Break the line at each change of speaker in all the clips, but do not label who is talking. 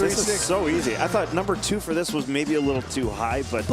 This is so easy. I thought number 2 for this was maybe a little too high, but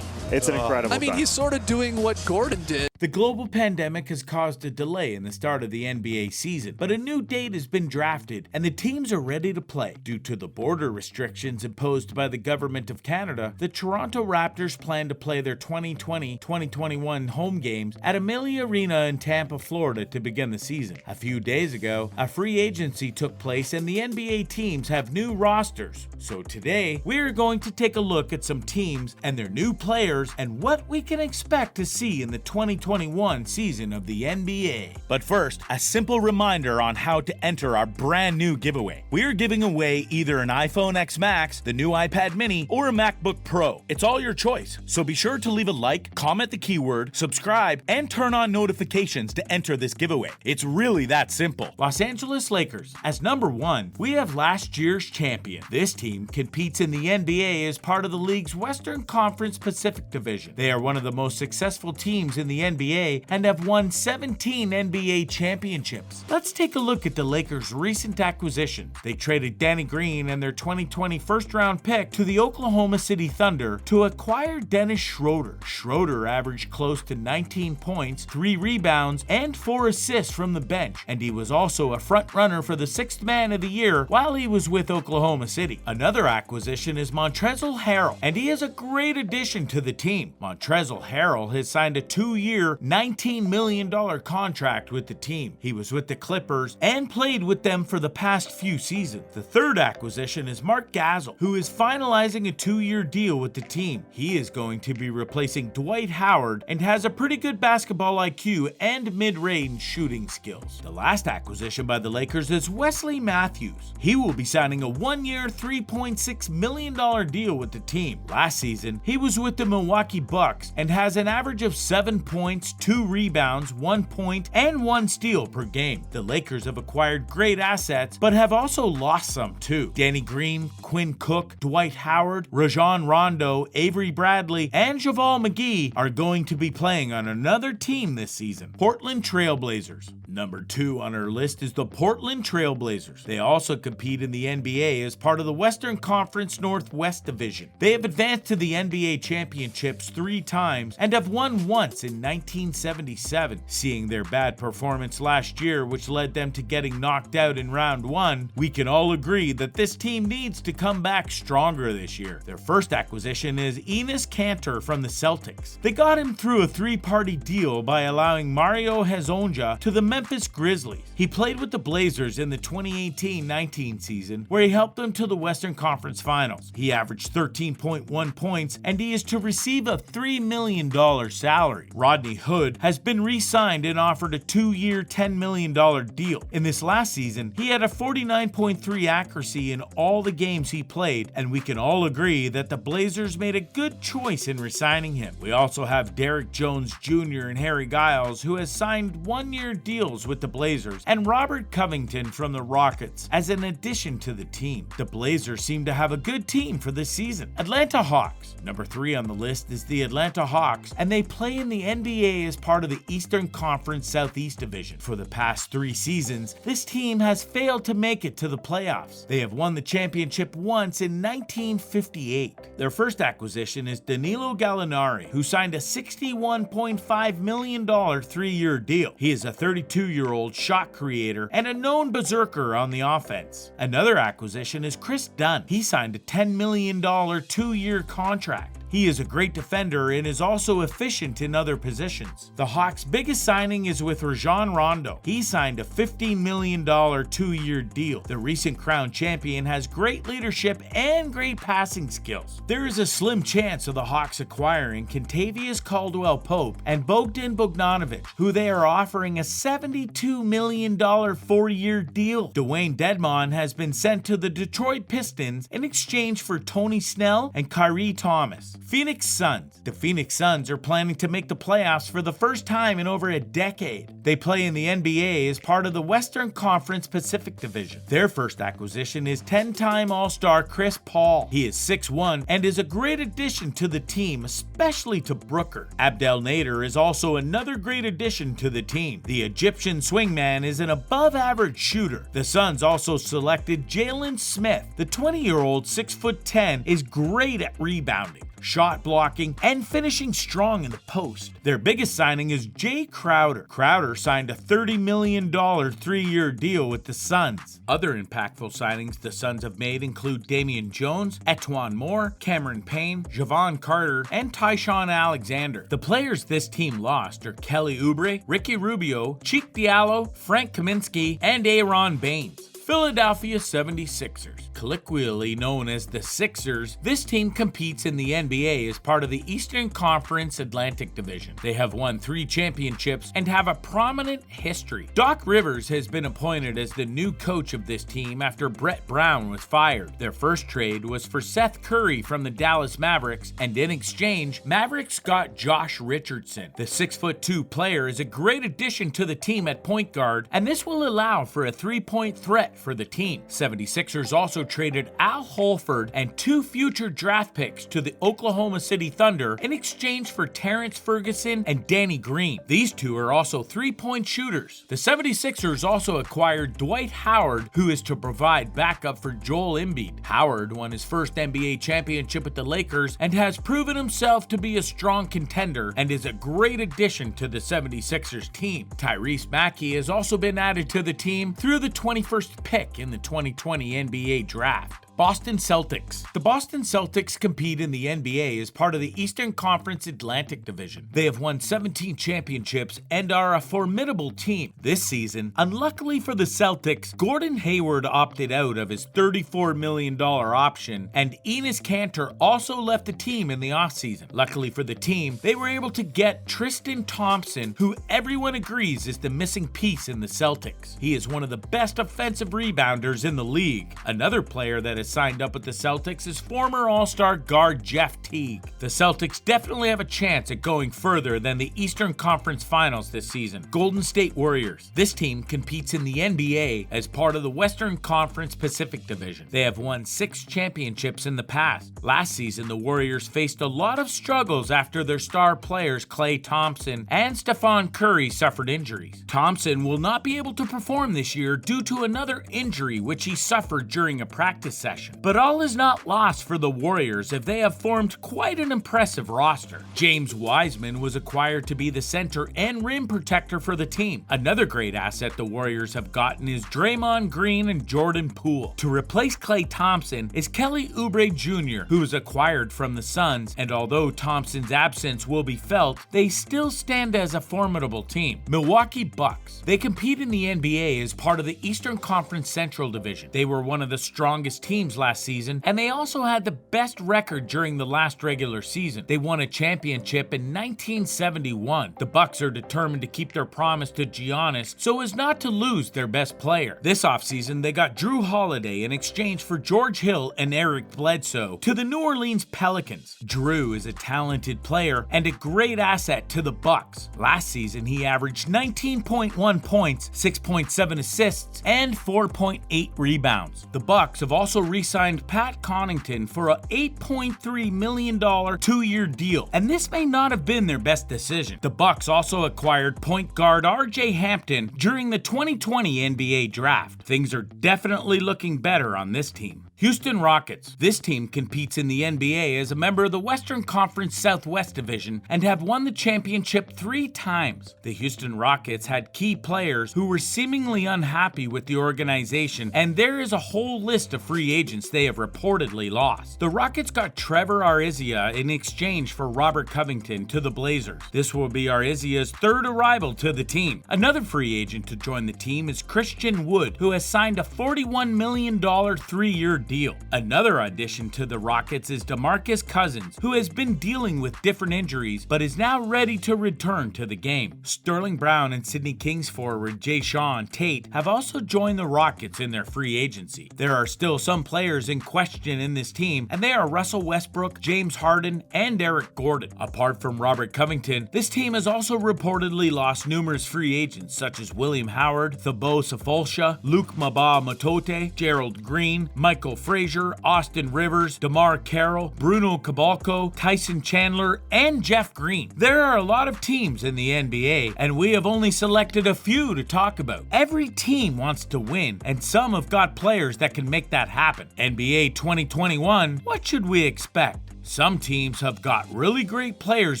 it's an incredible
I mean,
time.
he's sort of doing what Gordon did.
The global pandemic has caused a delay in the start of the NBA season, but a new date has been drafted and the teams are ready to play. Due to the border restrictions imposed by the government of Canada, the Toronto Raptors plan to play their 2020-2021 home games at Amelia Arena in Tampa, Florida to begin the season. A few days ago, a free agency took place and the NBA teams have new rosters. So today, we're going to take a look at some teams and their new players and what we can expect to see in the 2021 season of the NBA. But first, a simple reminder on how to enter our brand new giveaway. We're giving away either an iPhone X Max, the new iPad mini, or a MacBook Pro. It's all your choice, so be sure to leave a like, comment the keyword, subscribe, and turn on notifications to enter this giveaway. It's really that simple. Los Angeles Lakers. As number 1, we have last year's champion. This team competes in the NBA as part of the league's Western Conference Pacific Division. They are one of the most successful teams in the NBA and have won 17 NBA championships. Let's take a look at the Lakers' recent acquisition. They traded Danny Green and their 2020 first-round pick to the Oklahoma City Thunder to acquire Dennis Schroeder. Schroeder averaged close to 19 points, 3 rebounds, and 4 assists from the bench, and he was also a front-runner for the 6th Man of the Year while he was with Oklahoma City. Another acquisition is Montrezl Harrell, and he is a great addition to the team. Montrezl Harrell has signed a 2-year, $19 million contract with the team. He was with the Clippers and played with them for the past few seasons. The third acquisition is Mark Gasol, who is finalizing a 2-year deal with the team. He is going to be replacing Dwight Howard and has a pretty good basketball IQ and mid-range shooting skills. The last acquisition by the Lakers is Wesley Matthews. He will be signing a 1-year, $3.6 million deal with the team. Last season, he was with the Milwaukee Bucks and has an average of 7 points, 2 rebounds, 1 point, and 1 steal per game. The Lakers have acquired great assets, but have also lost some too. Danny Green, Quinn Cook, Dwight Howard, Rajon Rondo, Avery Bradley, and JaVale McGee are going to be playing on another team this season. Portland Trail Blazers. Number 2 on our list is the Portland Trail Blazers. They also compete in the NBA as part of the Western Conference Northwest Division. They have advanced to the NBA championships 3 times and have won once in 1977. Seeing their bad performance last year, which led them to getting knocked out in round 1, we can all agree that this team needs to come back stronger this year. Their first acquisition is Enes Kanter from the Celtics. They got him through a 3-party deal by allowing Mario Hezonja to the Memphis Grizzlies. He played with the Blazers in the 2018-19 season, where he helped them to the Western Conference Finals. He averaged 13.1 points, and he is to receive a $3 million salary. Rodney Hood has been re-signed and offered a 2-year, $10 million deal. In this last season, he had a 49.3 accuracy in all the games he played, and we can all agree that the Blazers made a good choice in re-signing him. We also have Derrick Jones Jr. and Harry Giles, who has signed 1-year deals with the Blazers, and Robert Covington from the Rockets as an addition to the team. The Blazers seem to have a good team for this season. Atlanta Hawks. Number 3 on the list is the Atlanta Hawks, and they play in the NBA as part of the Eastern Conference Southeast Division. For the past 3 seasons, this team has failed to make it to the playoffs. They have won the championship once in 1958. Their first acquisition is Danilo Gallinari, who signed a $61.5 million 3-year deal. He is a 32-year-old shot creator and a known berserker on the offense. Another acquisition is Chris Dunn. He signed a $10 million 2-year contract. He is a great defender and is also efficient in other positions. The Hawks' biggest signing is with Rajon Rondo. He signed a $15 million 2-year deal. The recent crown champion has great leadership and great passing skills. There is a slim chance of the Hawks acquiring Kentavious Caldwell-Pope and Bogdan Bogdanovic, who they are offering a $72 million 4-year deal. Dwayne Dedmon has been sent to the Detroit Pistons in exchange for Tony Snell and Kyrie Thomas. Phoenix Suns. The Phoenix Suns are planning to make the playoffs for the first time in over a decade. They play in the NBA as part of the Western Conference Pacific Division. Their first acquisition is 10-time All-Star Chris Paul. He is 6'1" and is a great addition to the team, especially to Brooker. Abdel Nader is also another great addition to the team. The Egyptian swingman is an above-average shooter. The Suns also selected Jalen Smith. The 20-year-old 6'10" is great at rebounding, shot blocking, and finishing strong in the post. Their biggest signing is Jay Crowder. Crowder signed a $30 million 3-year deal with the Suns. Other impactful signings the Suns have made include Damian Jones, Etwan Moore, Cameron Payne, Javon Carter, and Tyshawn Alexander. The players this team lost are Kelly Oubre, Ricky Rubio, Cheek Diallo, Frank Kaminsky, and Aaron Baines. Philadelphia 76ers. Colloquially known as the Sixers, this team competes in the NBA as part of the Eastern Conference Atlantic Division. They have won 3 championships and have a prominent history. Doc Rivers has been appointed as the new coach of this team after Brett Brown was fired. Their first trade was for Seth Curry from the Dallas Mavericks, and in exchange, Mavericks got Josh Richardson. The 6'2" player is a great addition to the team at point guard, and this will allow for a 3-point threat for the team. 76ers also traded Al Horford and 2 future draft picks to the Oklahoma City Thunder in exchange for Terrence Ferguson and Danny Green. These two are also 3-point shooters. The 76ers also acquired Dwight Howard, who is to provide backup for Joel Embiid. Howard won his first NBA championship with the Lakers and has proven himself to be a strong contender and is a great addition to the 76ers team. Tyrese Maxey has also been added to the team through the 21st pick in the 2020 NBA draft. Boston Celtics. The Boston Celtics compete in the NBA as part of the Eastern Conference Atlantic Division. They have won 17 championships and are a formidable team. This season, unluckily for the Celtics, Gordon Hayward opted out of his $34 million option, and Enes Kanter also left the team in the offseason. Luckily for the team, they were able to get Tristan Thompson, who everyone agrees is the missing piece in the Celtics. He is one of the best offensive rebounders in the league. Another player that has signed up with the Celtics is former All-Star guard Jeff Teague. The Celtics definitely have a chance at going further than the Eastern Conference Finals this season. Golden State Warriors. This team competes in the NBA as part of the Western Conference Pacific Division. They have won 6 championships in the past. Last season, the Warriors faced a lot of struggles after their star players Klay Thompson and Stephon Curry suffered injuries. Thompson will not be able to perform this year due to another injury which he suffered during a practice session. But all is not lost for the Warriors if they have formed quite an impressive roster. James Wiseman was acquired to be the center and rim protector for the team. Another great asset the Warriors have gotten is Draymond Green and Jordan Poole. To replace Klay Thompson is Kelly Oubre Jr., who was acquired from the Suns, and although Thompson's absence will be felt, they still stand as a formidable team. Milwaukee Bucks. They compete in the NBA as part of the Eastern Conference Central Division. They were one of the strongest teams last season, and they also had the best record during the last regular season. They won a championship in 1971. The Bucks are determined to keep their promise to Giannis so as not to lose their best player. This offseason, they got Drew Holiday in exchange for George Hill and Eric Bledsoe to the New Orleans Pelicans. Drew is a talented player and a great asset to the Bucks. Last season, he averaged 19.1 points, 6.7 assists, and 4.8 rebounds. The Bucks have also re-signed Pat Connaughton for a $8.3 million 2-year deal, and this may not have been their best decision. The Bucks also acquired point guard RJ Hampton during the 2020 NBA draft. Things are definitely looking better on this team. Houston Rockets. This team competes in the NBA as a member of the Western Conference Southwest Division and have won the championship 3 times. The Houston Rockets had key players who were seemingly unhappy with the organization, and there is a whole list of free agents they have reportedly lost. The Rockets got Trevor Ariza in exchange for Robert Covington to the Blazers. This will be Ariza's 3rd arrival to the team. Another free agent to join the team is Christian Wood, who has signed a $41 million 3-year ordeal. Another addition to the Rockets is DeMarcus Cousins, who has been dealing with different injuries but is now ready to return to the game. Sterling Brown and Sydney Kings forward Jayshawn Tate have also joined the Rockets in their free agency. There are still some players in question in this team, and they are Russell Westbrook, James Harden, and Eric Gordon. Apart from Robert Covington, this team has also reportedly lost numerous free agents such as William Howard, Thibaut Saffolsha, Luke Mbah Motote, Gerald Green, Michael Frazier, Austin Rivers, DeMar Carroll, Bruno Caboclo, Tyson Chandler, and Jeff Green. There are a lot of teams in the NBA, and we have only selected a few to talk about. Every team wants to win, and some have got players that can make that happen. NBA 2021, what should we expect? Some teams have got really great players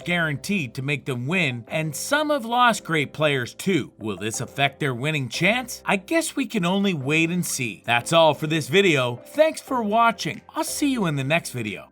guaranteed to make them win, and some have lost great players too. Will this affect their winning chance? I guess we can only wait and see. That's all for this video. Thanks for watching. I'll see you in the next video.